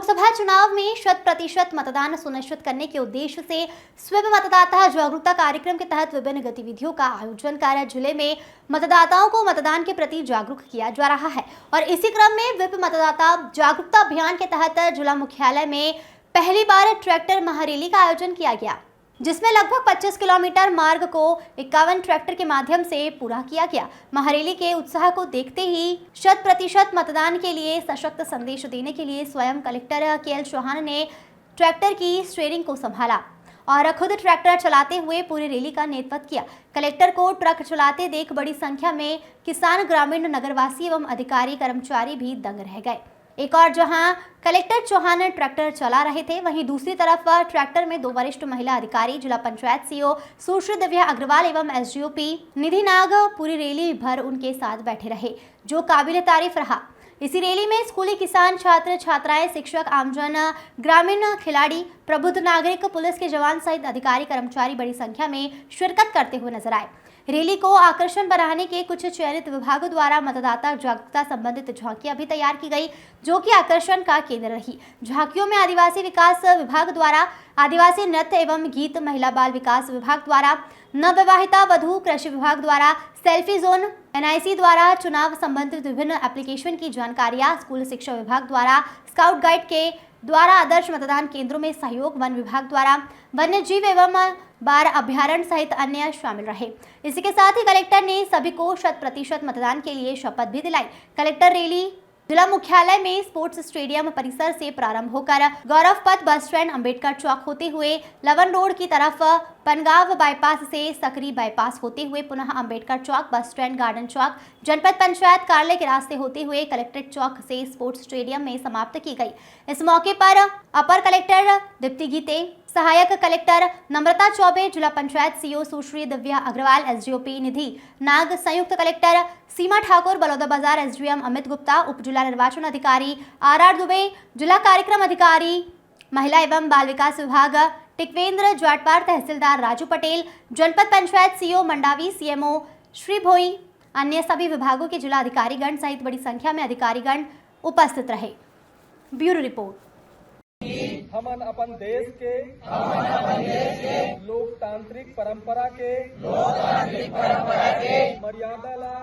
लोकसभा चुनाव में 100% मतदान सुनिश्चित करने के उद्देश्य से स्वीप मतदाता जागरूकता कार्यक्रम के तहत विभिन्न गतिविधियों का आयोजन कर जिले में मतदाताओं को मतदान के प्रति जागरूक किया जा रहा है। और इसी क्रम में विप मतदाता जागरूकता अभियान के तहत जिला मुख्यालय में पहली बार ट्रैक्टर महारैली का आयोजन किया गया, जिसमें लगभग 25 किलोमीटर मार्ग को 51 ट्रैक्टर के माध्यम से पूरा किया गया। महारैली के उत्साह को देखते ही 100% मतदान के लिए सशक्त संदेश देने के लिए स्वयं कलेक्टर केएल चौहान ने ट्रैक्टर की स्टीयरिंग को संभाला और खुद ट्रैक्टर चलाते हुए पूरी रैली का नेतृत्व किया। कलेक्टर को ट्रक चलाते देख बड़ी संख्या में किसान, ग्रामीण, नगरवासी एवं अधिकारी कर्मचारी भी दंग रह गए। एक और जहां कलेक्टर चौहान ट्रैक्टर चला रहे थे, वहीं दूसरी तरफ ट्रैक्टर में 2 वरिष्ठ महिला अधिकारी, जिला पंचायत सीईओ सुश्री दिव्या अग्रवाल एवं एसडीओपी निधि नाग पूरी रैली भर उनके साथ बैठे रहे, जो काबिल तारीफ रहा। इसी रैली में स्कूली, किसान, छात्र छात्राएं, शिक्षक, आमजन, ग्रामीण, खिलाड़ी, प्रबुद्ध नागरिक, पुलिस के जवान सहित अधिकारी कर्मचारी बड़ी संख्या में शिरकत करते हुए नजर आए। रैली को आकर्षण बनाने के कुछ चयनित विभागों द्वारा मतदाता जागरूकता संबंधित झांकियां भी तैयार की गई, जो कि आकर्षण का केंद्र रही। झांकियों में आदिवासी विकास विभाग द्वारा आदिवासी नृत्य एवं गीत, महिला बाल विकास विभाग द्वारा नवविवाहिता वधू, कृषि विभाग द्वारा सेल्फी जोन, एनआईसी द्वारा चुनाव संबंधित विभिन्न एप्लीकेशन की जानकारियां, स्कूल शिक्षा विभाग द्वारा स्काउट गाइड के द्वारा आदर्श मतदान केंद्रों में सहयोग, वन विभाग द्वारा वन्य जीव एवं बार अभ्यारण्य सहित अन्य शामिल रहे। इसी के साथ ही कलेक्टर ने सभी को 100% मतदान के लिए शपथ भी दिलाई। कलेक्टर रैली जिला मुख्यालय में स्पोर्ट्स स्टेडियम परिसर से प्रारंभ होकर गौरव पथ बस स्टैंड, अंबेडकर चौक होते हुए लवन रोड की तरफ, पनगांव बाईपास से सकरी बाईपास होते हुए पुनः अंबेडकर चौक, बस स्टैंड, गार्डन चौक, जनपद पंचायत कार्यालय के रास्ते होते हुए कलेक्ट्रेट चौक से स्पोर्ट्स स्टेडियम में समाप्त की गई। इस मौके पर अपर कलेक्टर दीप्ति गीते, सहायक कलेक्टर नम्रता चौबे, जिला पंचायत सीईओ सुश्री दिव्या अग्रवाल, एसडीओपी निधि नाग, संयुक्त कलेक्टर सीमा ठाकुर, बलौदाबाजार एसडीएम अमित गुप्ता, उप जिला निर्वाचन अधिकारी आर दुबे, जिला कार्यक्रम अधिकारी महिला एवं बाल विकास विभाग टिकवेंद्र जाटवार, तहसीलदार राजू पटेल, जनपद पंचायत सीईओ मंडावी, सीएमओ श्री भोई, अन्य सभी विभागों के जिला अधिकारीगण सहित बड़ी संख्या में अधिकारीगण उपस्थित रहे। Bureau report. हमन अपन देश के लोकतांत्रिक परंपरा के मर्यादा ला